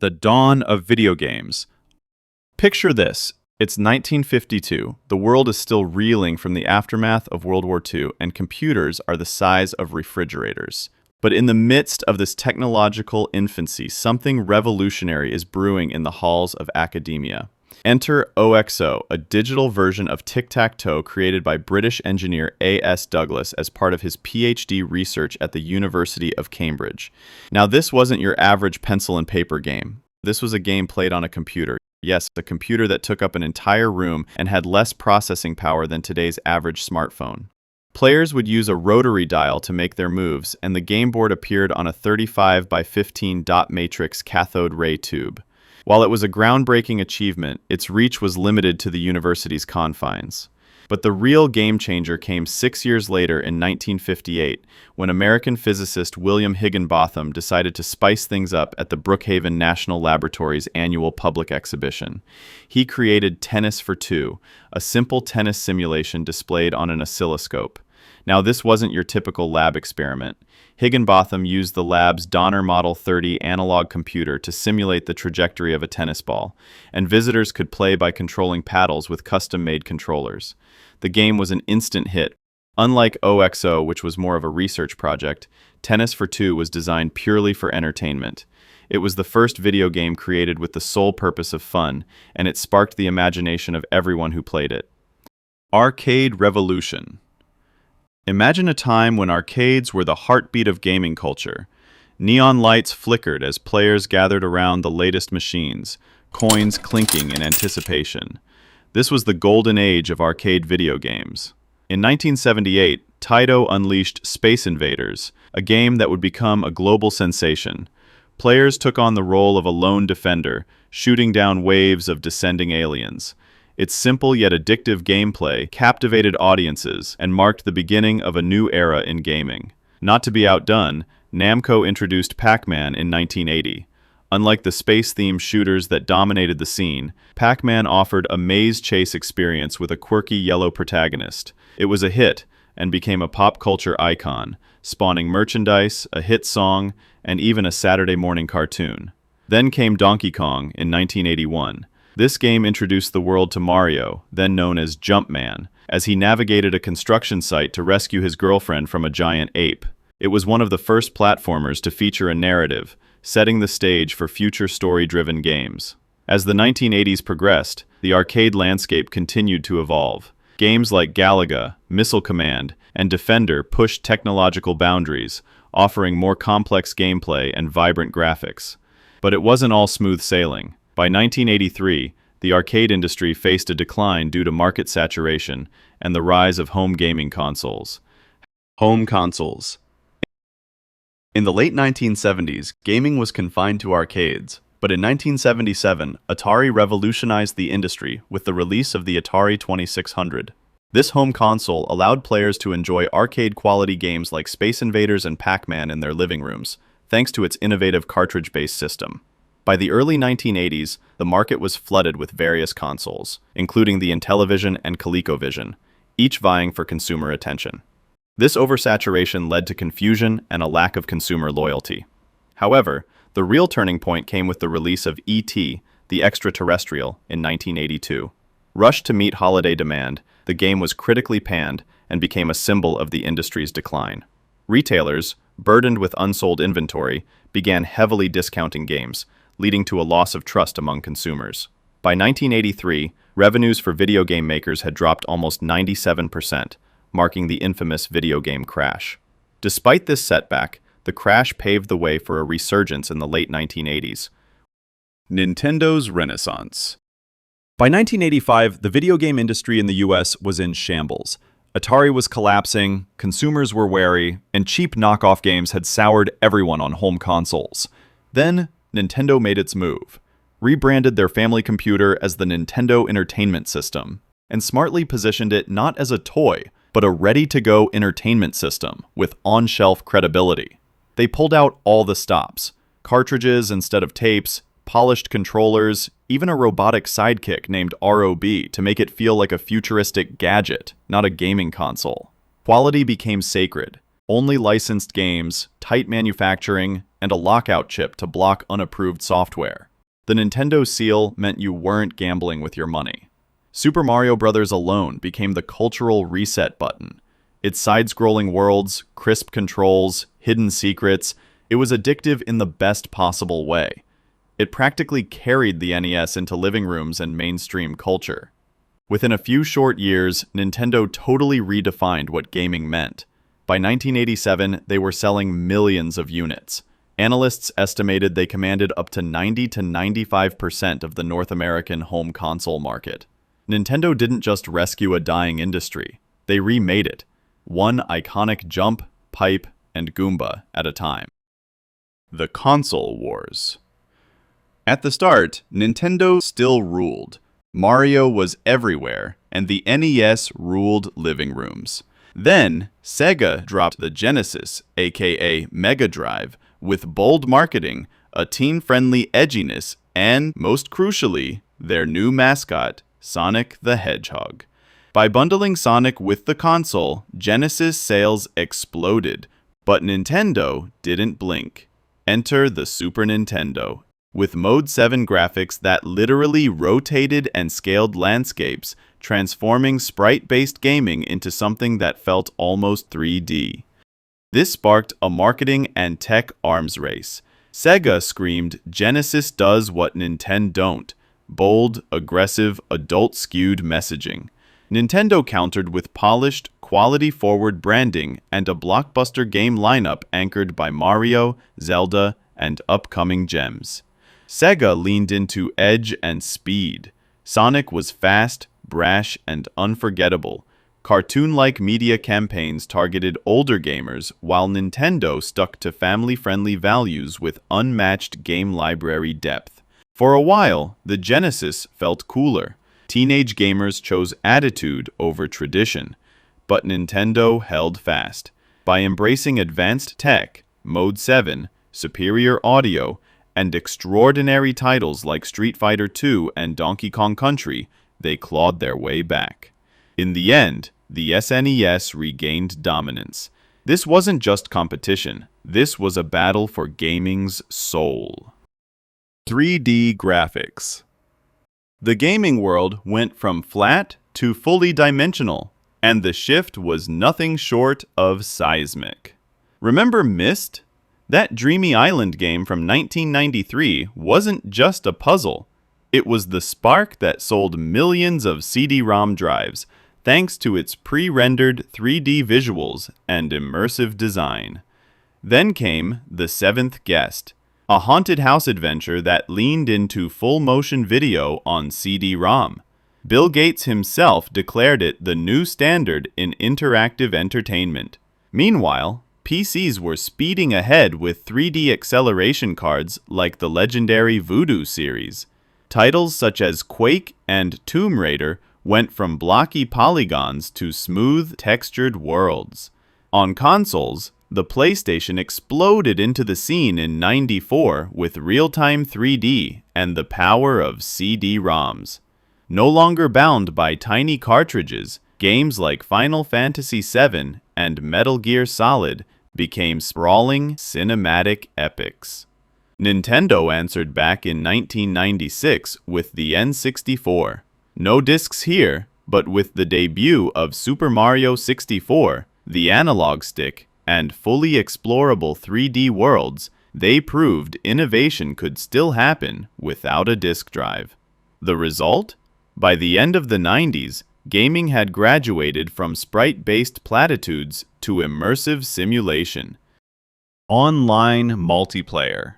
The dawn of video games. Picture this. It's 1952. The world is still reeling from the aftermath of World War II, and computers are the size of refrigerators. But in the midst of this technological infancy, something revolutionary is brewing in the halls of academia. Enter OXO, a digital version of tic-tac-toe created by British engineer A.S. Douglas as part of his PhD research at the University of Cambridge. Now, this wasn't your average pencil and paper game. This was a game played on a computer. Yes, a computer that took up an entire room and had less processing power than today's average smartphone. Players would use a rotary dial to make their moves, and the game board appeared on a 35 by 15 dot matrix cathode ray tube. While it was a groundbreaking achievement, its reach was limited to the university's confines. But the real game changer came 6 years later in 1958, when American physicist William Higginbotham decided to spice things up at the Brookhaven National Laboratory's annual public exhibition. He created Tennis for Two, a simple tennis simulation displayed on an oscilloscope. Now, this wasn't your typical lab experiment. Higginbotham used the lab's Donner Model 30 analog computer to simulate the trajectory of a tennis ball, and visitors could play by controlling paddles with custom-made controllers. The game was an instant hit. Unlike OXO, which was more of a research project, Tennis for Two was designed purely for entertainment. It was the first video game created with the sole purpose of fun, and it sparked the imagination of everyone who played it. Arcade Revolution. Imagine a time when arcades were the heartbeat of gaming culture. Neon lights flickered as players gathered around the latest machines, coins clinking in anticipation. This was the golden age of arcade video games. In 1978, Taito unleashed Space Invaders, a game that would become a global sensation. Players took on the role of a lone defender, shooting down waves of descending aliens. Its simple yet addictive gameplay captivated audiences and marked the beginning of a new era in gaming. Not to be outdone, Namco introduced Pac-Man in 1980. Unlike the space-themed shooters that dominated the scene, Pac-Man offered a maze chase experience with a quirky yellow protagonist. It was a hit and became a pop culture icon, spawning merchandise, a hit song, and even a Saturday morning cartoon. Then came Donkey Kong in 1981. This game introduced the world to Mario, then known as Jumpman, as he navigated a construction site to rescue his girlfriend from a giant ape. It was one of the first platformers to feature a narrative, setting the stage for future story-driven games. As the 1980s progressed, the arcade landscape continued to evolve. Games like Galaga, Missile Command, and Defender pushed technological boundaries, offering more complex gameplay and vibrant graphics. But it wasn't all smooth sailing. By 1983, the arcade industry faced a decline due to market saturation and the rise of home gaming consoles. Home consoles. In the late 1970s, gaming was confined to arcades, but in 1977, Atari revolutionized the industry with the release of the Atari 2600. This home console allowed players to enjoy arcade-quality games like Space Invaders and Pac-Man in their living rooms, thanks to its innovative cartridge-based system. By the early 1980s, the market was flooded with various consoles, including the Intellivision and ColecoVision, each vying for consumer attention. This oversaturation led to confusion and a lack of consumer loyalty. However, the real turning point came with the release of E.T., the Extraterrestrial, in 1982. Rushed to meet holiday demand, the game was critically panned and became a symbol of the industry's decline. Retailers, burdened with unsold inventory, began heavily discounting games, leading to a loss of trust among consumers. By 1983, revenues for video game makers had dropped almost 97%, marking the infamous video game crash. Despite this setback, the crash paved the way for a resurgence in the late 1980s. Nintendo's Renaissance. By 1985, the video game industry in the US was in shambles. Atari was collapsing, consumers were wary, and cheap knockoff games had soured everyone on home consoles. Then, Nintendo made its move, rebranded their family computer as the Nintendo Entertainment System, and smartly positioned it not as a toy, but a ready-to-go entertainment system with on-shelf credibility. They pulled out all the stops: cartridges instead of tapes, polished controllers, even a robotic sidekick named ROB to make it feel like a futuristic gadget, not a gaming console. Quality became sacred. Only licensed games, tight manufacturing, and a lockout chip to block unapproved software. The Nintendo seal meant you weren't gambling with your money. Super Mario Bros. Alone became the cultural reset button. Its side-scrolling worlds, crisp controls, hidden secrets, it was addictive in the best possible way. It practically carried the NES into living rooms and mainstream culture. Within a few short years, Nintendo totally redefined what gaming meant. By 1987, they were selling millions of units. Analysts estimated they commanded up to 90 to 95% of the North American home console market. Nintendo didn't just rescue a dying industry, they remade it, one iconic jump, pipe, and Goomba at a time. The Console Wars. At the start, Nintendo still ruled. Mario was everywhere, and the NES ruled living rooms. Then, Sega dropped the Genesis, aka Mega Drive, with bold marketing, a teen-friendly edginess, and, most crucially, their new mascot, Sonic the Hedgehog. By bundling Sonic with the console, Genesis sales exploded, but Nintendo didn't blink. Enter the Super Nintendo, with Mode 7 graphics that literally rotated and scaled landscapes, transforming sprite-based gaming into something that felt almost 3D. This sparked a marketing and tech arms race. Sega screamed, "Genesis does what Nintendo don't." Bold, aggressive, adult-skewed messaging. Nintendo countered with polished, quality-forward branding and a blockbuster game lineup anchored by Mario, Zelda, and upcoming gems. Sega leaned into edge and speed. Sonic was fast, brash, and unforgettable. Cartoon-like media campaigns targeted older gamers, while Nintendo stuck to family-friendly values with unmatched game library depth. For a while, the Genesis felt cooler. Teenage gamers chose attitude over tradition. But Nintendo held fast. By embracing advanced tech, Mode 7, superior audio, and extraordinary titles like Street Fighter II and Donkey Kong Country, they clawed their way back. In the end, the SNES regained dominance. This wasn't just competition. This was a battle for gaming's soul. 3D graphics. The gaming world went from flat to fully dimensional, and the shift was nothing short of seismic. Remember Myst? That dreamy island game from 1993 wasn't just a puzzle. It was the spark that sold millions of CD-ROM drives, thanks to its pre-rendered 3D visuals and immersive design. Then came The Seventh Guest, a haunted house adventure that leaned into full-motion video on CD-ROM. Bill Gates himself declared it the new standard in interactive entertainment. Meanwhile, PCs were speeding ahead with 3D acceleration cards like the legendary Voodoo series. Titles such as Quake and Tomb Raider went from blocky polygons to smooth, textured worlds. On consoles, the PlayStation exploded into the scene in '94 with real-time 3D and the power of CD-ROMs. No longer bound by tiny cartridges, games like Final Fantasy VII and Metal Gear Solid became sprawling, cinematic epics. Nintendo answered back in 1996 with the N64. No discs here, but with the debut of Super Mario 64, the analog stick, and fully explorable 3D worlds, they proved innovation could still happen without a disk drive. The result? By the end of the 90s, gaming had graduated from sprite-based platitudes to immersive simulation. Online multiplayer.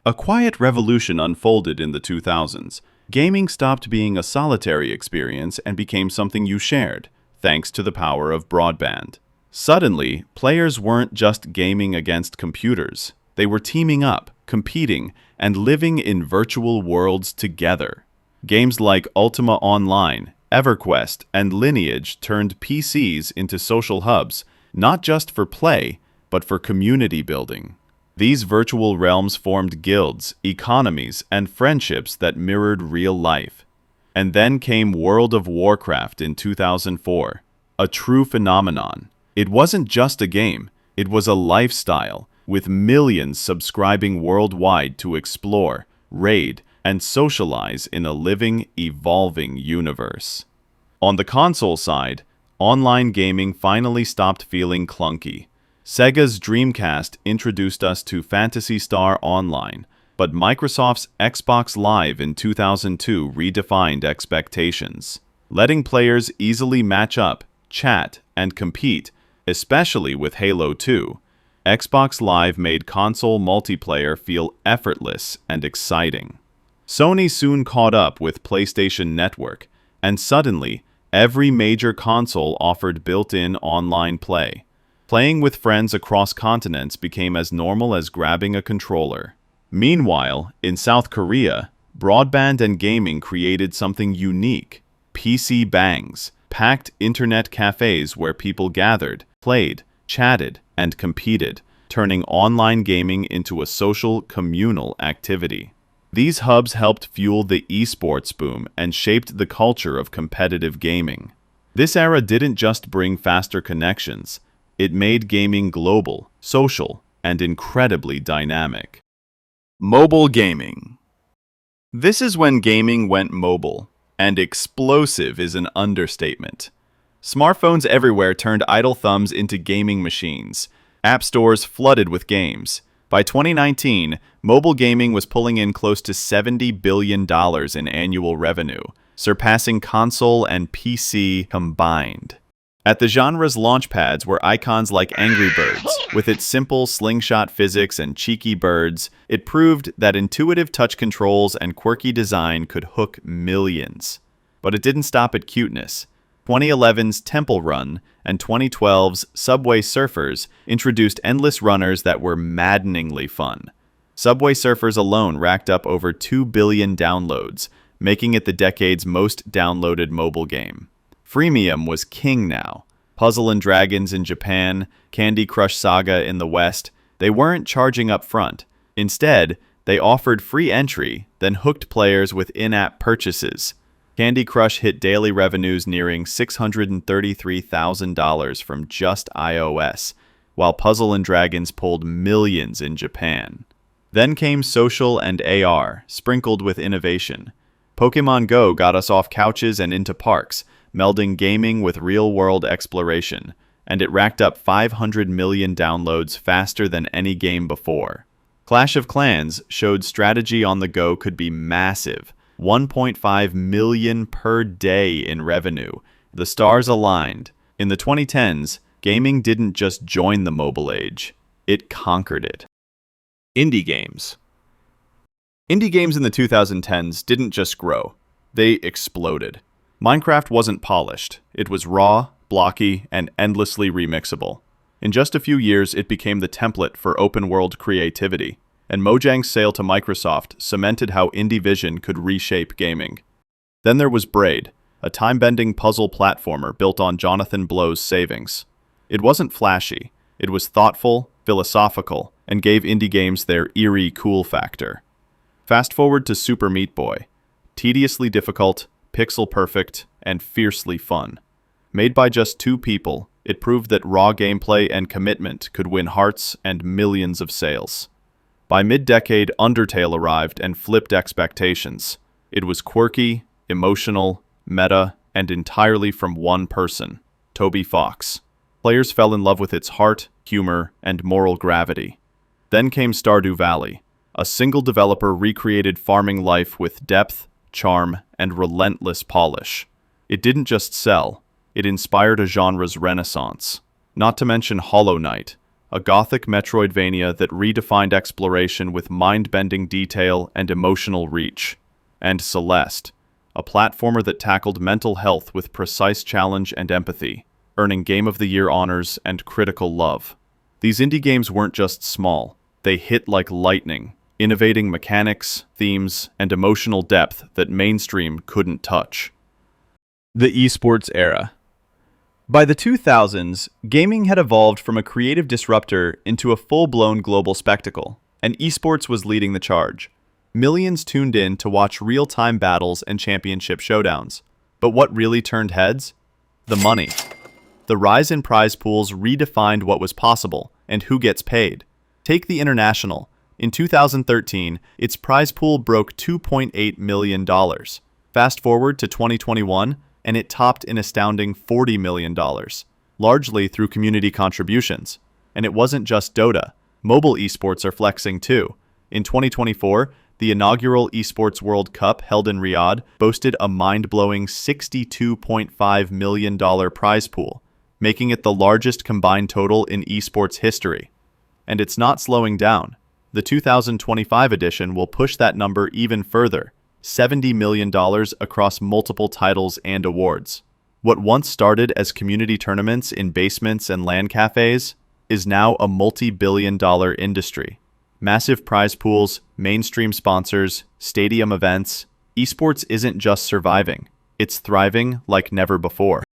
A quiet revolution unfolded in the 2000s. Gaming stopped being a solitary experience and became something you shared, thanks to the power of broadband. Suddenly, players weren't just gaming against computers. They were teaming up, competing, and living in virtual worlds together. Games like Ultima Online, EverQuest, and Lineage turned PCs into social hubs, not just for play, but for community building. These virtual realms formed guilds, economies, and friendships that mirrored real life. And then came World of Warcraft in 2004, a true phenomenon. It wasn't just a game, it was a lifestyle, with millions subscribing worldwide to explore, raid, and socialize in a living, evolving universe. On the console side, online gaming finally stopped feeling clunky. Sega's Dreamcast introduced us to Phantasy Star Online, but Microsoft's Xbox Live in 2002 redefined expectations, letting players easily match up, chat, and compete, especially with Halo 2. Xbox Live made console multiplayer feel effortless and exciting. Sony soon caught up with PlayStation Network, and suddenly, every major console offered built-in online play. Playing with friends across continents became as normal as grabbing a controller. Meanwhile, in South Korea, broadband and gaming created something unique: PC bangs, packed internet cafes where people gathered, played, chatted, and competed, turning online gaming into a social, communal activity. These hubs helped fuel the esports boom and shaped the culture of competitive gaming. This era didn't just bring faster connections, it made gaming global, social, and incredibly dynamic. Mobile gaming. This is when gaming went mobile, and explosive is an understatement. Smartphones everywhere turned idle thumbs into gaming machines. App stores flooded with games. By 2019, mobile gaming was pulling in close to $70 billion in annual revenue, surpassing console and PC combined. At the genre's launchpads were icons like Angry Birds. With its simple slingshot physics and cheeky birds, it proved that intuitive touch controls and quirky design could hook millions. But it didn't stop at cuteness. 2011's Temple Run and 2012's Subway Surfers introduced endless runners that were maddeningly fun. Subway Surfers alone racked up over 2 billion downloads, making it the decade's most downloaded mobile game. Freemium was king now. Puzzle and Dragons in Japan, Candy Crush Saga in the West, they weren't charging up front. Instead, they offered free entry, then hooked players with in-app purchases. Candy Crush hit daily revenues nearing $633,000 from just iOS, while Puzzle and Dragons pulled millions in Japan. Then came social and AR, sprinkled with innovation. Pokémon Go got us off couches and into parks, melding gaming with real-world exploration, and it racked up 500 million downloads faster than any game before. Clash of Clans showed strategy on the go could be massive, 1.5 million per day in revenue. The stars aligned. In the 2010s, gaming didn't just join the mobile age, it conquered it. Indie games. Indie games in the 2010s didn't just grow, they exploded. Minecraft wasn't polished. It was raw, blocky, and endlessly remixable. In just a few years, it became the template for open-world creativity, and Mojang's sale to Microsoft cemented how indie vision could reshape gaming. Then there was Braid, a time-bending puzzle platformer built on Jonathan Blow's savings. It wasn't flashy. It was thoughtful, philosophical, and gave indie games their eerie cool factor. Fast forward to Super Meat Boy. Tediously difficult, pixel-perfect, and fiercely fun. Made by just 2 people, it proved that raw gameplay and commitment could win hearts and millions of sales. By mid-decade, Undertale arrived and flipped expectations. It was quirky, emotional, meta, and entirely from one person, Toby Fox. Players fell in love with its heart, humor, and moral gravity. Then came Stardew Valley. A single developer recreated farming life with depth, charm, and relentless polish. It didn't just sell, it inspired a genre's renaissance. Not to mention Hollow Knight, a gothic Metroidvania that redefined exploration with mind-bending detail and emotional reach. And Celeste, a platformer that tackled mental health with precise challenge and empathy, earning Game of the Year honors and critical love. These indie games weren't just small, they hit like lightning, innovating mechanics, themes, and emotional depth that mainstream couldn't touch. The esports era. By the 2000s, gaming had evolved from a creative disruptor into a full-blown global spectacle, and esports was leading the charge. Millions tuned in to watch real-time battles and championship showdowns. But what really turned heads? The money. The rise in prize pools redefined what was possible and who gets paid. Take the International, In 2013, its prize pool broke $2.8 million. Fast forward to 2021, and it topped an astounding $40 million, largely through community contributions. And it wasn't just Dota. Mobile esports are flexing too. In 2024, the inaugural Esports World Cup held in Riyadh boasted a mind-blowing $62.5 million prize pool, making it the largest combined total in esports history. And it's not slowing down. The 2025 edition will push that number even further, $70 million across multiple titles and awards. What once started as community tournaments in basements and LAN cafes is now a multi-billion-dollar industry. Massive prize pools, mainstream sponsors, stadium events. Esports isn't just surviving, it's thriving like never before.